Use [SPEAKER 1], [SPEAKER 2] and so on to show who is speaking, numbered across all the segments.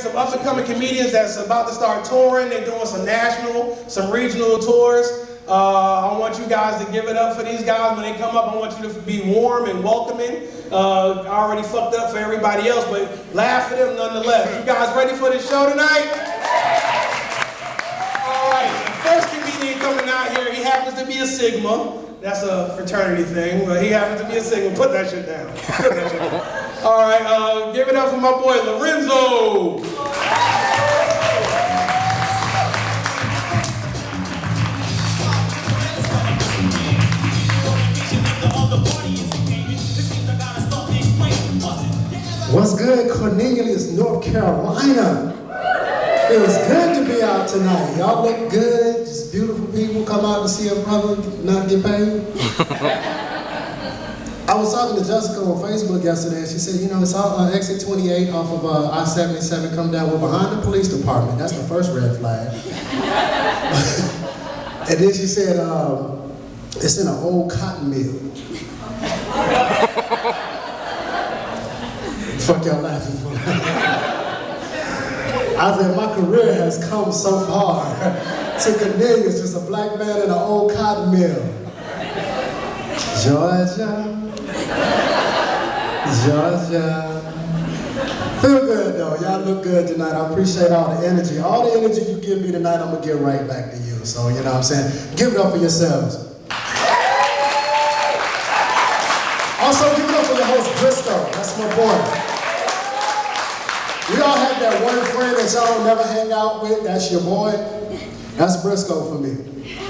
[SPEAKER 1] some up-and-coming comedians that's about to start touring. They're doing some national, some regional tours. I want you guys to give it up for these guys. When they come up, I want you to be warm and welcoming. I already fucked up for everybody else, but laugh for them nonetheless. You guys ready for this show tonight? All right, the first comedian coming out here, he happens to be a Sigma. That's a fraternity thing, but he happens to be a Sigma. Put that shit down. Put that shit down. All right, give it up for my boy, Lorenzo.
[SPEAKER 2] What's good, Cornelius, North Carolina? It was good to be out tonight. Y'all look good, just beautiful people. Come out to see a brother not get paid. I was talking to Jessica on Facebook yesterday, and she said, you know, it's exit 28 off of I-77 come down. We're behind the police department. That's the first red flag. And then she said, it's in an old cotton mill. Fuck y'all laughing for. I said, my career has come so far. To Cornelius, just a black man in an old cotton mill. Georgia. Georgia. Feel good though, y'all look good tonight. I appreciate all the energy. All the energy you give me tonight, I'm gonna give right back to you. So, you know what I'm saying? Give it up for yourselves. Also, give it up for your host, Briscoe. That's my boy. We all have that one friend that y'all don't never hang out with. That's your boy. That's Briscoe for me.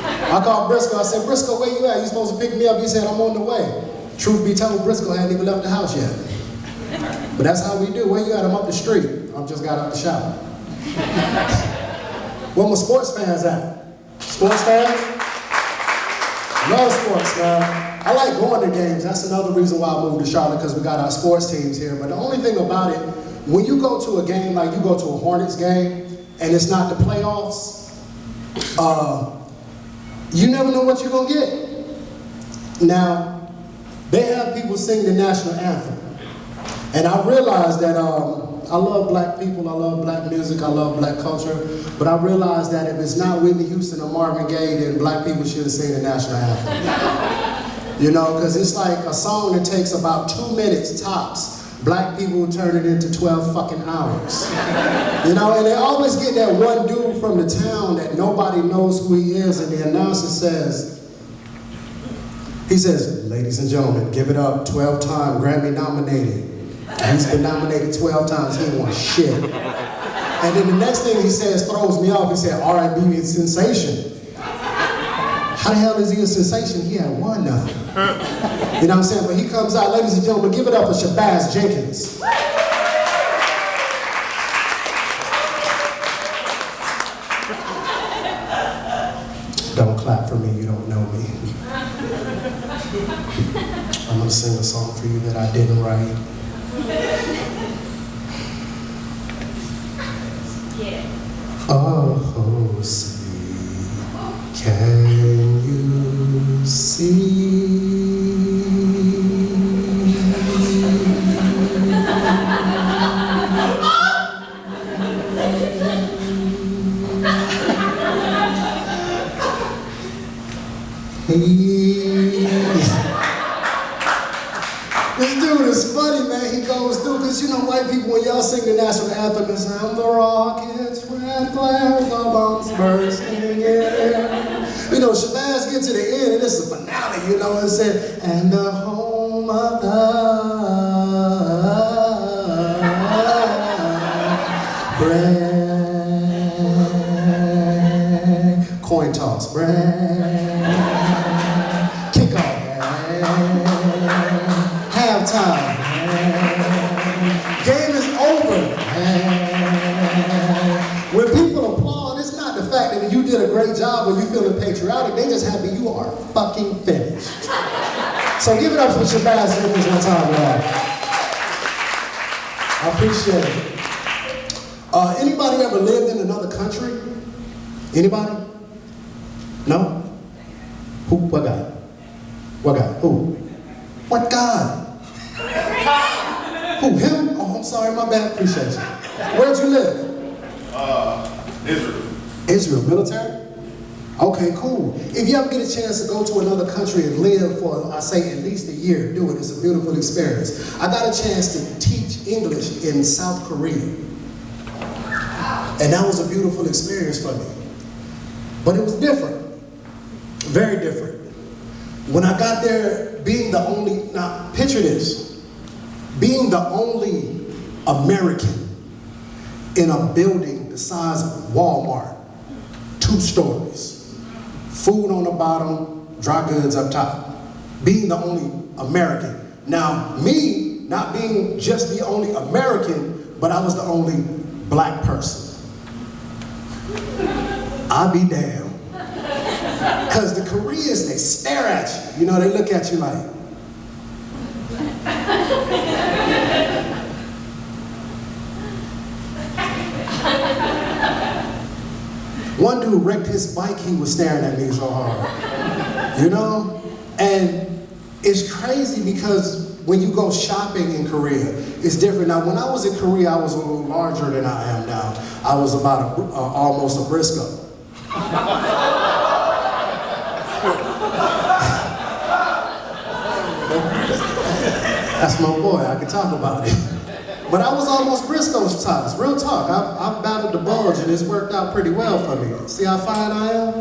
[SPEAKER 2] I called Briscoe. I said, Briscoe, where you at? You supposed to pick me up? He said, I'm on the way. Truth be told, Briscoe hadn't even left the house yet. But that's how we do. Where you at? I'm up the street. I just got out the shower. Where my sports fans at? Sports fans? Love sports, man. I like going to games. That's another reason why I moved to Charlotte, because we got our sports teams here. But the only thing about it, when you go to a game, like you go to a Hornets game, and it's not the playoffs, you never know what you're gonna get. Now, they have people sing the national anthem. And I realized that I love black people, I love black music, I love black culture, but I realized that if it's not Whitney Houston or Marvin Gaye, then black people shouldn't sing the national anthem. You know, because it's like a song that takes about 2 minutes tops. Black people turn it into 12 fucking hours. You know, and they always get that one dude from the town that nobody knows who he is, and the announcer says, he says, ladies and gentlemen, give it up, 12-time Grammy nominated. And he's been nominated 12 times, he ain't won shit. And then the next thing he says throws me off, he said, R&B is sensation. How the hell is he a sensation? He had won nothing. You know what I'm saying? But he comes out, ladies and gentlemen, give it up for Shabazz Jenkins. Don't clap for me, you don't know me. I'm gonna sing a song for you that I didn't write.
[SPEAKER 3] Yeah.
[SPEAKER 2] Oh, sweet, can you see? This dude is funny, man. He goes through, because you know, white people, when y'all sing the national anthem, it's and the rockets, red flares, the bombs bursting in the air. You know, Shabazz gets to the end, and this is the finale, you know, and said, and the home of the brand. Coin toss, brand. Kickoff. Halftime. Game is over. When people applaud, it's not the fact that you did a great job or you feeling patriotic, they just happy you are fucking finished. So give it up for Shabazz Jenkins one time, y'all. I appreciate it. Anybody ever lived in another country? Anybody? No? Who? What guy? What guy? Who? What guy? Who? Him? Oh, I'm sorry, my bad. Appreciate you. Where'd you live?
[SPEAKER 3] Israel.
[SPEAKER 2] Israel, military? Okay, cool. If you ever get a chance to go to another country and live for, I say, at least a year, do it. It's a beautiful experience. I got a chance to teach English in South Korea. And that was a beautiful experience for me. But it was different. Very different. When I got there, being the only, now picture this, being the only American in a building the size of Walmart, 2 stories, food on the bottom, dry goods up top. Being the only American. Now, me not being just the only American, but I was the only black person. I'll be damned. Because the Koreans, they stare at you. You know, they look at you like. One dude wrecked his bike, he was staring at me so hard. You know? And it's crazy because when you go shopping in Korea, it's different. Now, when I was in Korea, I was a little larger than I am now. I was about almost a Briscoe. That's my boy, I can talk about it. But I was almost Briscoe's size, real talk. I've battled the bulge and it's worked out pretty well for me. See how fine I am?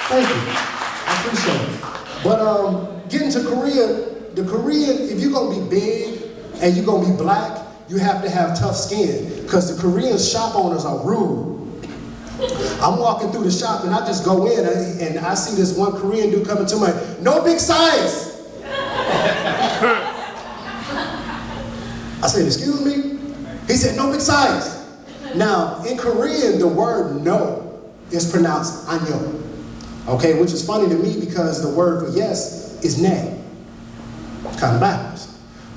[SPEAKER 2] Thank you, I appreciate it. But getting to Korea, the Korean, if you're gonna be big and you're gonna be black, you have to have tough skin because the Korean shop owners are rude. I'm walking through the shop and I just go in and I see this one Korean dude coming to me, no big size. I said, excuse me? He said, no big size. Now, in Korean, the word no is pronounced anyo. Okay, which is funny to me because the word for yes is nay. Kind of backwards.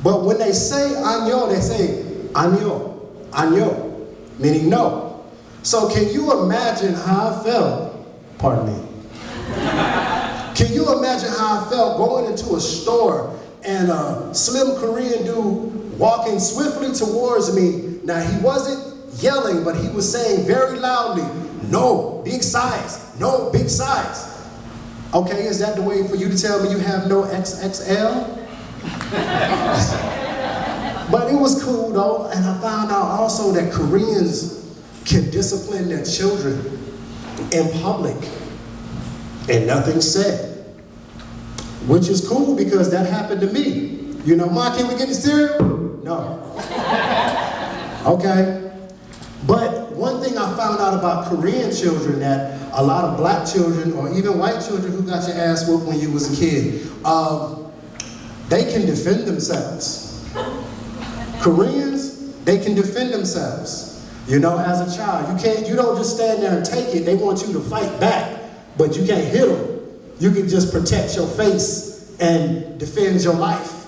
[SPEAKER 2] But when they say anyo, they say anyo, anyo, meaning no. So can you imagine how I felt, pardon me, can you imagine how I felt going into a store and a slim Korean dude walking swiftly towards me? Now he wasn't yelling, but he was saying very loudly, no big size, no big size. Okay, is that the way for you to tell me you have no XXL? But it was cool though, and I found out also that Koreans can discipline their children in public and nothing said, which is cool because that happened to me. You know, Ma, can we get the cereal? No. Okay. But one thing I found out about Korean children that a lot of black children or even white children who got your ass whooped when you was a kid, they can defend themselves. Koreans, they can defend themselves. You know, as a child, you don't just stand there and take it. They want you to fight back, but you can't hit them. You can just protect your face and defend your life.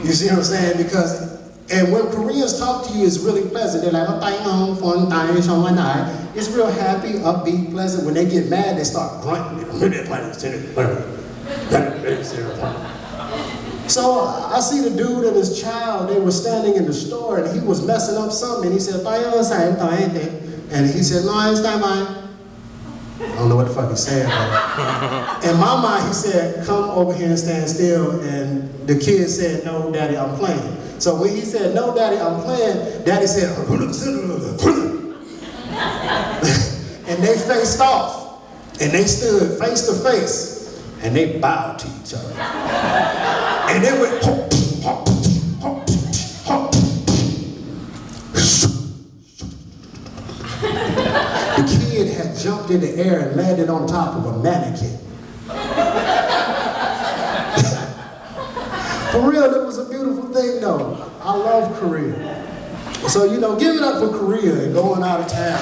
[SPEAKER 2] You see what I'm saying? Because, and when Koreans talk to you, it's really pleasant. They're like, it's real happy, upbeat, pleasant. When they get mad, they start grunting. So I see the dude and his child, they were standing in the store and he was messing up something. And he said, and he said, no, it's not mine. I don't know what the fuck he said, but in my mind he said, come over here and stand still. And the kid said, no, daddy, I'm playing. So when he said, no, daddy, I'm playing, daddy said, and they faced off. And they stood face to face. And they bowed to each other. And they went, hop, hop, hop, hop. The kid had jumped in the air and landed on top of a mannequin. For real, it was a beautiful thing though. I love Korea. So, you know, give it up for Korea and going out of town.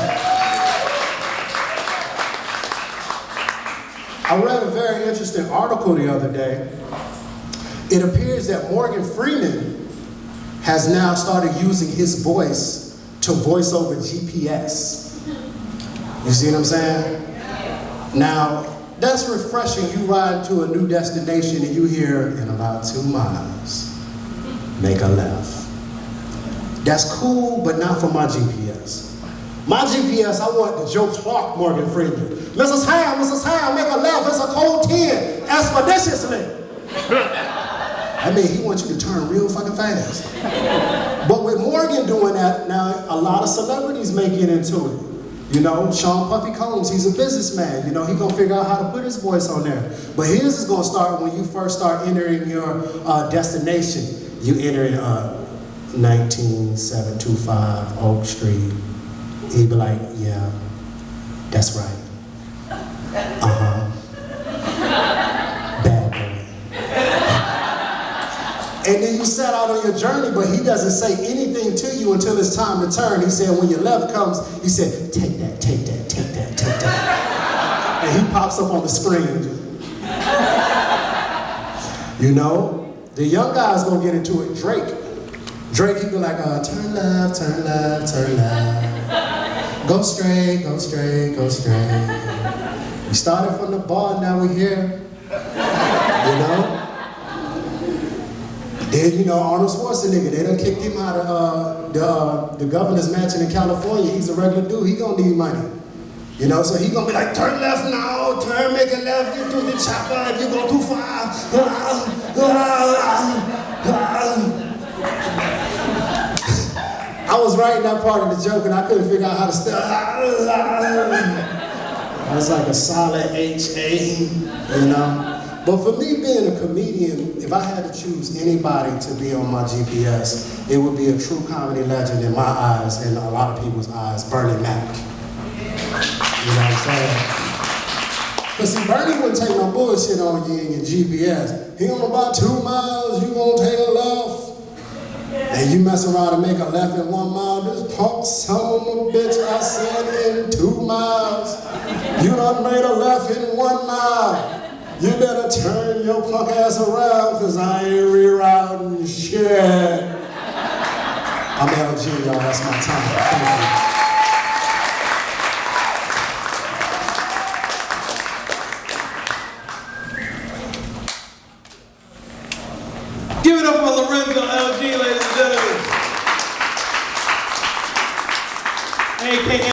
[SPEAKER 2] I read a very interesting article the other day. It appears that Morgan Freeman has now started using his voice to voice over GPS. You see what I'm saying? Now, that's refreshing. You ride to a new destination and you hear, in about 2 miles, make a left. That's cool, but not for my GPS. My GPS, I want the Joe Clark Morgan Freeman. Mrs. Ham, make a left, it's a code 10, expeditiously. I mean, he wants you to turn real fucking fast. But with Morgan doing that, now a lot of celebrities may get into it. You know, Sean Puffy Combs, he's a businessman. You know, he's gonna figure out how to put his voice on there. But his is gonna start when you first start entering your destination. You enter 19725 Oak Street. He'd be like, yeah, that's right. Bad boy. And then you set out on your journey, but he doesn't say anything to you until it's time to turn. He said, when your left comes, he said, take that, take that, take that, take that. And he pops up on the screen. You know, the young guy's gonna get into it. Drake, he'd be like, turn left, turn left, turn left. Go straight, go straight, go straight. We started from the bar, now we're here. You know? Then, you know, Arnold Schwarzenegger, they done kicked him out of the governor's mansion in California. He's a regular dude, he gonna need money. You know, so he gonna be like, turn left now, turn, make a left, get through the chopper if you go too far. I was writing that part of the joke and I couldn't figure out how to spell. I was like a solid H-A, you know? But for me being a comedian, if I had to choose anybody to be on my GPS, it would be a true comedy legend in my eyes and a lot of people's eyes, Bernie Mac. You know what I'm saying? But see, Bernie wouldn't take no bullshit on you in your GPS. He on about 2 miles, you gonna take a left. And you mess around and make a left in 1 mile, this punk son of a bitch I said in 2 miles. You done made a left in 1 mile. You better turn your punk ass around, cause I ain't rerouting shit. I'm LG, y'all, that's my time. Thank you.
[SPEAKER 1] Give it up for Lorenzo LG, ladies and gentlemen. AKA